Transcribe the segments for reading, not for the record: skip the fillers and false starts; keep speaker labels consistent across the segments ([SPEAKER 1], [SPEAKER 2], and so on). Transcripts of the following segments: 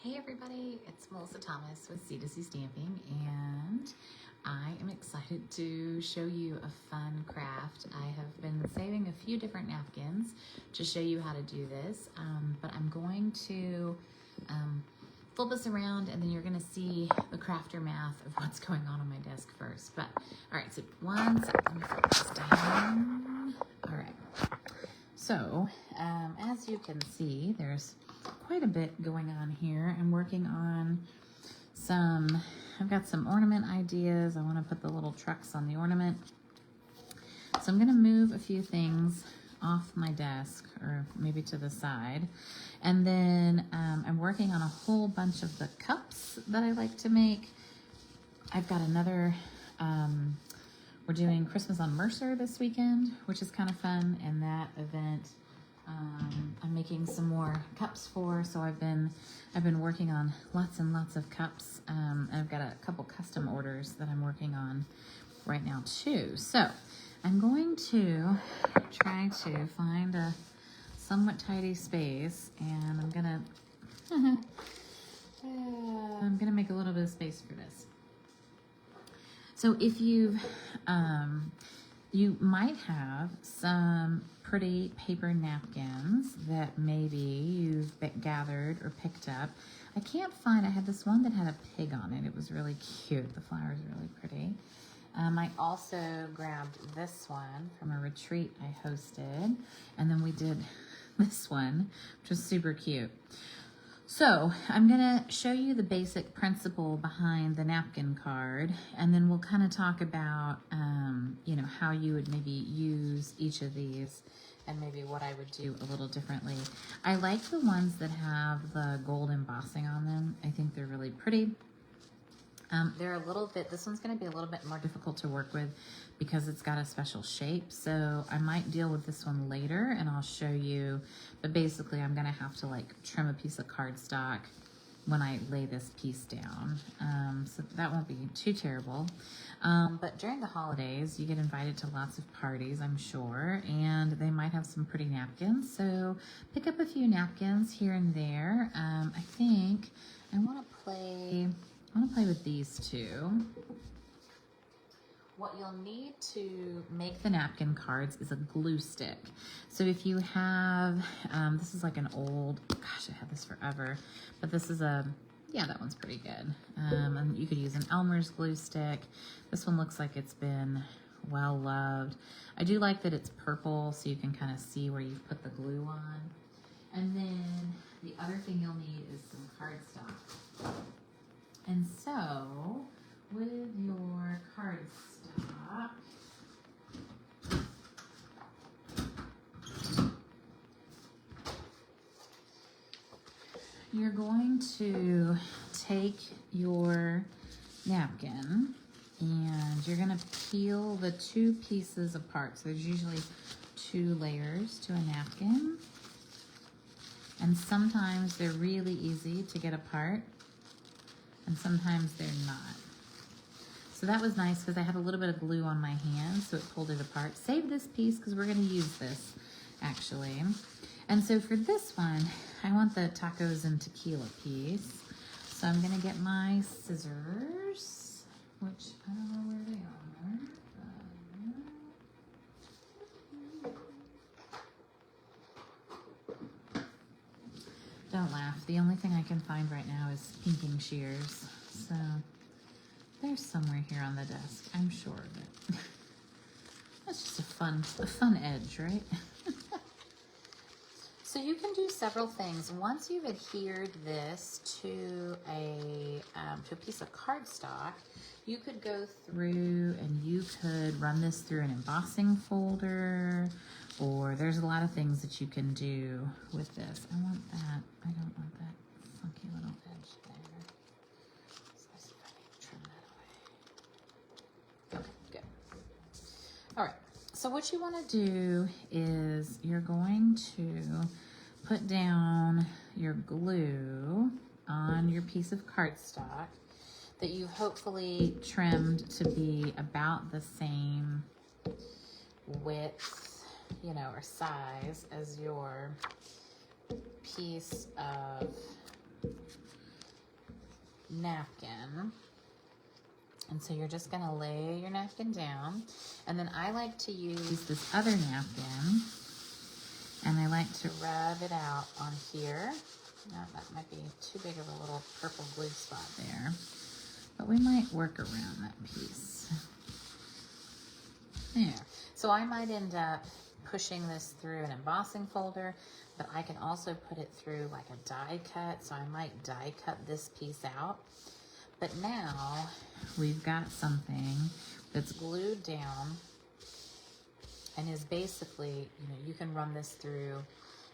[SPEAKER 1] Hey everybody, it's Melissa Thomas with C2C Stamping, and I am excited to show you a fun craft. I have been saving a few different napkins to show you how to do this, but I'm going to flip this around and then you're gonna see the crafter math of what's going on my desk first. But all right, so one second, let me flip this down. All right, so as you can see, there's quite a bit going on here. I'm working on I've got some ornament ideas. I want to put the little trucks on the ornament. So I'm going to move a few things off my desk or maybe to the side. And then I'm working on a whole bunch of the cups that I like to make. I've got another, we're doing Christmas on Mercer this weekend, which is kind of fun. And that event I'm making some more cups for, so I've been working on lots and lots of cups. I've got a couple custom orders that I'm working on right now too. So I'm going to try to find a somewhat tidy space, and I'm gonna make a little bit of space for this. So if you might have some pretty paper napkins that maybe you've gathered or picked up. I can't find, I had this one that had a pig on it. It was really cute. The flowers are really pretty. I also grabbed this one from a retreat I hosted, and then we did this one, which was super cute. So I'm gonna show you the basic principle behind the napkin card, and then we'll kind of talk about, how you would maybe use each of these and maybe what I would do a little differently. I like the ones that have the gold embossing on them. I think they're really pretty. They're a little bit, this one's gonna be a little bit more difficult to work with because it's got a special shape. So I might deal with this one later and I'll show you, but basically I'm gonna have to like trim a piece of cardstock when I lay this piece down. So that won't be too terrible. But during the holidays, you get invited to lots of parties, I'm sure, and they might have some pretty napkins. So pick up a few napkins here and there. I think I wanna play with these two. What you'll need to make the napkin cards is a glue stick. So if you have, this is like an old, gosh, I had this forever, but this is yeah, that one's pretty good. And you could use an Elmer's glue stick. This one looks like it's been well loved. I do like that it's purple, so you can kind of see where you've put the glue on. And then the other thing you'll need is some cardstock. And so, with your cardstock, you're going to take your napkin and you're going to peel the two pieces apart. So there's usually 2 layers to a napkin. And sometimes they're really easy to get apart, and sometimes they're not. So that was nice because I had a little bit of glue on my hand, so it pulled it apart. Save this piece because we're going to use this actually. And so for this one, I want the tacos and tequila piece. So I'm going to get my scissors, which I don't know where they are. Don't laugh. The only thing I can find right now is pinking shears. So they're somewhere here on the desk, I'm sure of it. That's just a fun edge, right? So you can do several things. Once you've adhered this to a piece of cardstock, you could go through and you could run this through an embossing folder, or there's a lot of things that you can do with this. I want that. I don't want that funky little edge there. So let's see if I can trim that away. Okay, good. All right. So what you want to do is you're going to put down your glue on your piece of cardstock that you hopefully trimmed to be about the same width, or size as your piece of napkin. And so you're just gonna lay your napkin down. And then I like to use this other napkin, and I like to rub it out on here. Now that might be too big of a little purple glue spot there, but we might work around that piece. There. So I might end up pushing this through an embossing folder, but I can also put it through like a die cut. So I might die cut this piece out. But now we've got something that's glued down and is basically, you know, you can run this through,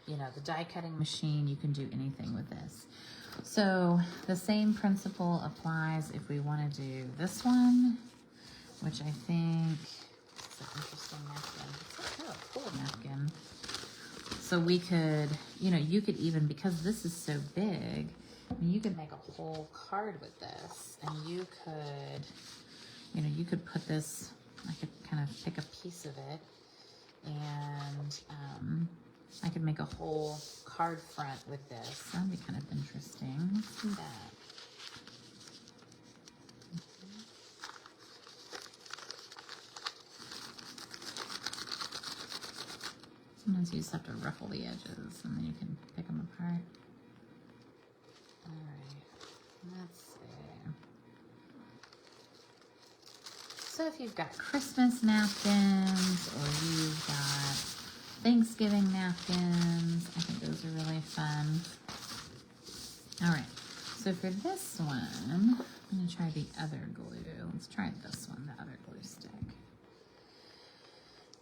[SPEAKER 1] you know, the die cutting machine. You can do anything with this. So the same principle applies if we want to do this one, which I think is an interesting napkin. It's a really cool napkin. So we could, you know, you could even, because this is so big, I mean, you could make a whole card with this, and you could, you know, you could put this, I could kind of pick a piece of it, and I could make a whole card front with this. That'd be kind of interesting. Let's do that. Sometimes you just have to ruffle the edges, and then you can pick them apart. All right, let's see. So if you've got Christmas napkins, or you've got Thanksgiving napkins, I think those are really fun. All right, so for this one, I'm gonna try the other glue. Let's try this one, the other glue stick.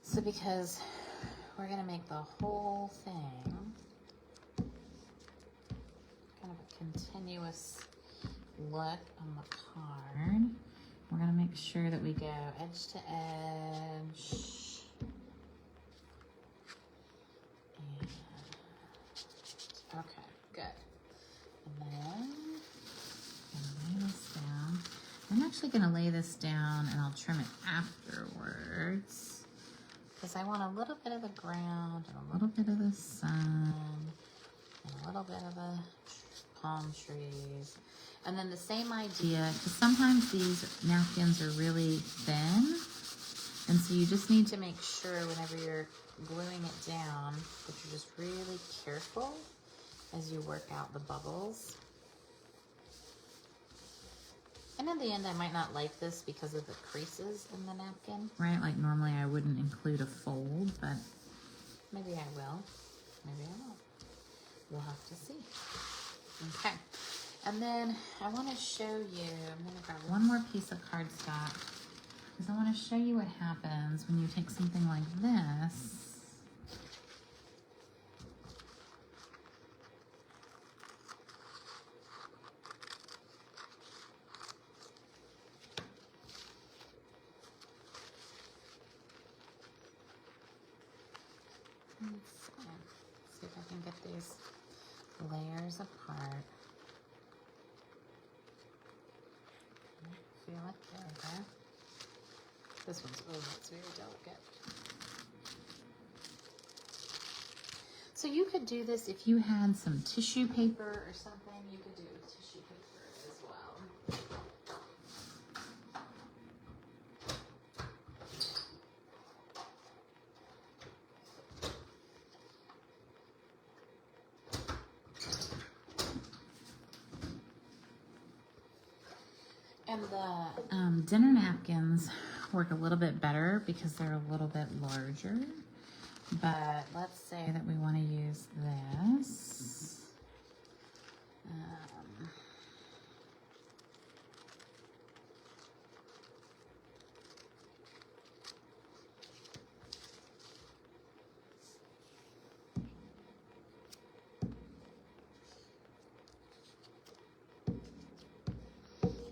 [SPEAKER 1] So because we're gonna make the whole thing kind of a continuous look on the card, we're gonna make sure that we go edge to edge. And, okay, good. And then I'm gonna lay this down. I'm actually gonna lay this down and I'll trim it afterwards, because I want a little bit of the ground and a little bit of the sun and a little bit of the palm trees. And then the same idea, because sometimes these napkins are really thin, and so you just need to make sure whenever you're gluing it down that you're just really careful as you work out the bubbles. And in the end, I might not like this because of the creases in the napkin. Right, like normally I wouldn't include a fold, but maybe I will. Maybe I won't. We'll have to see. Okay. And then I want to show you, I'm going to grab one more piece of cardstock, because I want to show you what happens when you take something like this. Let's see if I can get these layers apart. Feel it, there we go. This one's, oh, it's very delicate. So you could do this if you had some tissue paper or something. You could do it with tissue paper as well. And the dinner napkins work a little bit better because they're a little bit larger. But let's say that we want to use this.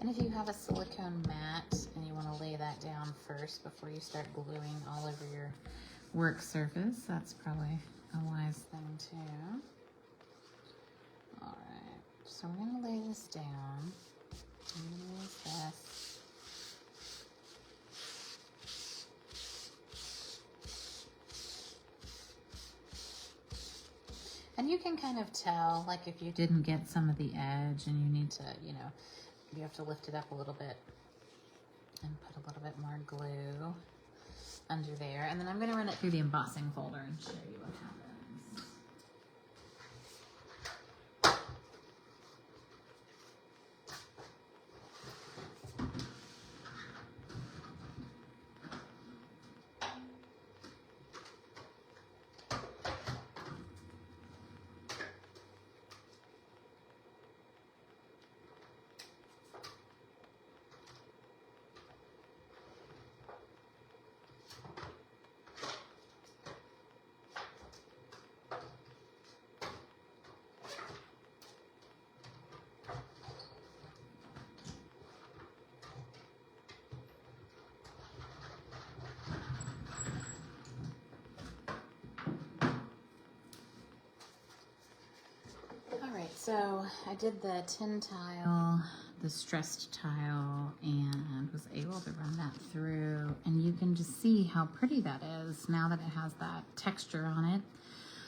[SPEAKER 1] And if you have a silicone mat and you want to lay that down first before you start gluing all over your work surface, that's probably a wise thing too. All right, so we're going to lay this down. I'm going to use this. And you can kind of tell, like if you didn't get some of the edge and you need to, you know, you have to lift it up a little bit and put a little bit more glue under there. And then I'm going to run it through the embossing folder and show you what happens. So I did the tin tile, the stressed tile, and was able to run that through. And you can just see how pretty that is now that it has that texture on it.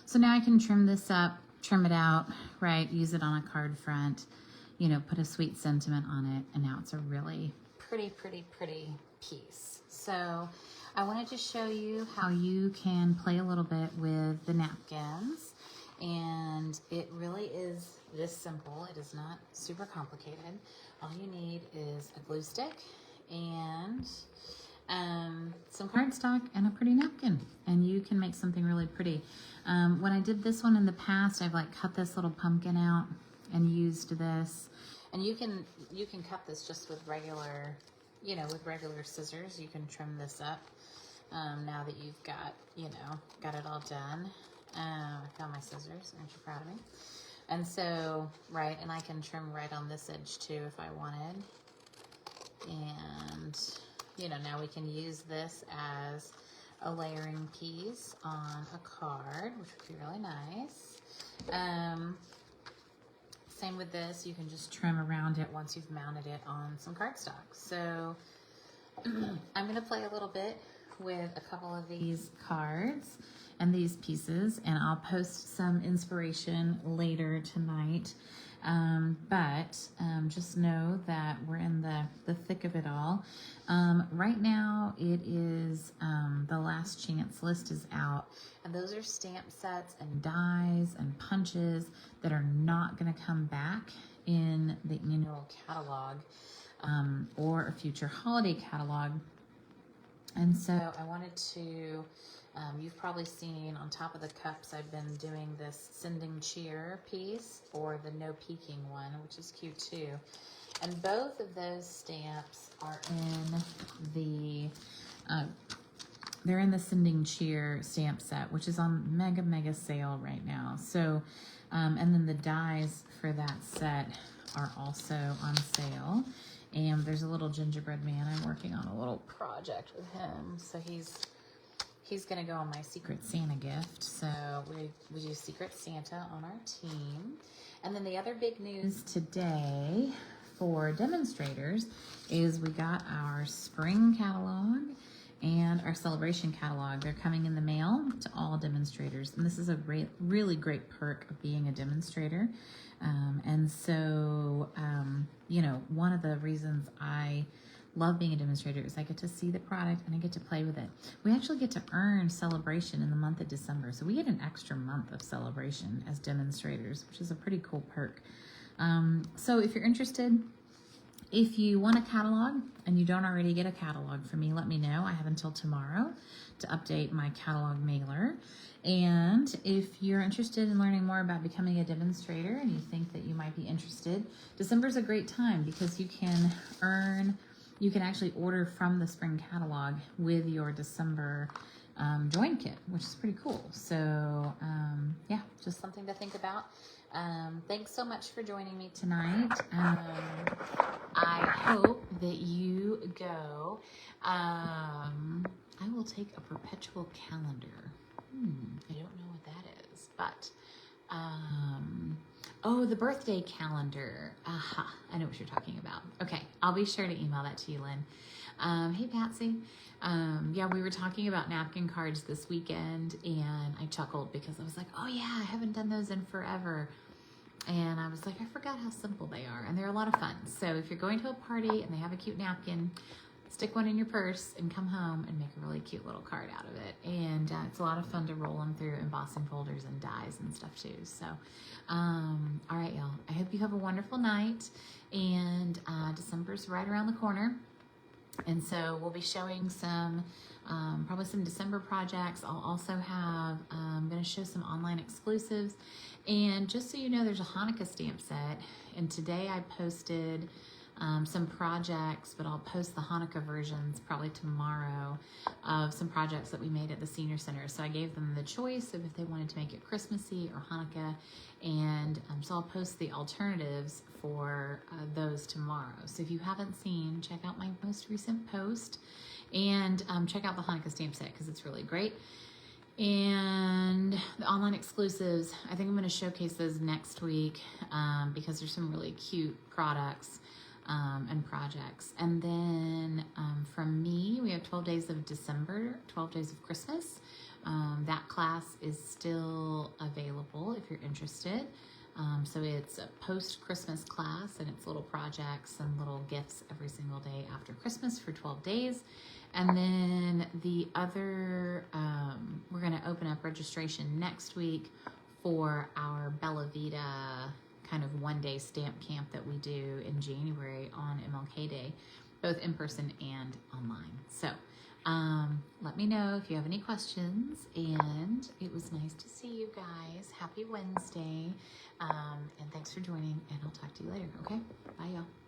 [SPEAKER 1] So now I can trim this up, trim it out, right? Use it on a card front, you know, put a sweet sentiment on it. And now it's a really pretty piece. So I wanted to show you how you can play a little bit with the napkins. And it really is this simple. It is not super complicated. All you need is a glue stick and some cardstock and a pretty napkin, and you can make something really pretty. When I did this one in the past, I've like cut this little pumpkin out and used this. And you can cut this just with regular, you know, with regular scissors. You can trim this up now that you've got, you know, got it all done. I found my scissors. Aren't you proud of me? And so, right, and I can trim right on this edge too if I wanted. And, you know, now we can use this as a layering piece on a card, which would be really nice. Same with this. You can just trim around it once you've mounted it on some cardstock. So I'm going to play a little bit with a couple of these cards and these pieces, and I'll post some inspiration later tonight. But just know that we're in the thick of it all. Right now it is the last chance list is out, and those are stamp sets and dies and punches that are not going to come back in the annual catalog or a future holiday catalog. And so I wanted to, you've probably seen on top of the cups, I've been doing this sending cheer piece, or the no peeking one, which is cute too. And both of those stamps are in the, they're in the sending cheer stamp set, which is on mega sale right now. So, and then the dies for that set are also on sale. And there's a little gingerbread man. I'm working on a little project with him. So he's gonna go on my Secret Santa gift. So we do Secret Santa on our team. And then the other big news today for demonstrators is we got our spring catalog and our celebration catalog. They're coming in the mail to all demonstrators. And this is a really great perk of being a demonstrator. And so, you know, one of the reasons I love being a demonstrator is I get to see the product and I get to play with it. We actually get to earn celebration in the month of December. So we get an extra month of celebration as demonstrators, which is a pretty cool perk. So if you're interested, if you want a catalog and you don't already get a catalog from me, let me know. I have until tomorrow to update my catalog mailer. And if you're interested in learning more about becoming a demonstrator and you think that you might be interested, December's a great time because you can actually order from the spring catalog with your December join kit, which is pretty cool. So yeah, just something to think about. Thanks so much for joining me tonight. I hope that you go. I will take a perpetual calendar. I don't know what that is, but oh, the birthday calendar. Aha, I know what you're talking about. Okay, I'll be sure to email that to you, Lynn. Hey, Patsy. Yeah, we were talking about napkin cards this weekend, and I chuckled because I was like, oh yeah, I haven't done those in forever. And I was like, I forgot how simple they are, and they're a lot of fun. So if you're going to a party and they have a cute napkin, stick one in your purse and come home and make a really cute little card out of it. And it's a lot of fun to roll them through embossing folders and dies and stuff too. So, all right, y'all. I hope you have a wonderful night. And December's right around the corner. And so we'll be showing some, probably some December projects. I'll also have, I'm going to show some online exclusives. And just so you know, there's a Hanukkah stamp set. And today I posted some projects, but I'll post the Hanukkah versions probably tomorrow of some projects that we made at the Senior Center. So I gave them the choice of if they wanted to make it Christmassy or Hanukkah. And so I'll post the alternatives for those tomorrow. So if you haven't seen, check out my most recent post and check out the Hanukkah stamp set because it's really great. And the online exclusives, I think I'm going to showcase those next week because there's some really cute products and projects. And then from me, we have 12 days of December, 12 days of Christmas. That class is still available if you're interested. So it's a post-Christmas class, and it's little projects and little gifts every single day after Christmas for 12 days. And then the other, we're going to open up registration next week for our Bella Vita kind of one-day stamp camp that we do in January on MLK Day, both in person and online. So let me know if you have any questions, and it was nice to see you guys. Happy Wednesday, and thanks for joining, and I'll talk to you later, okay? Bye, y'all.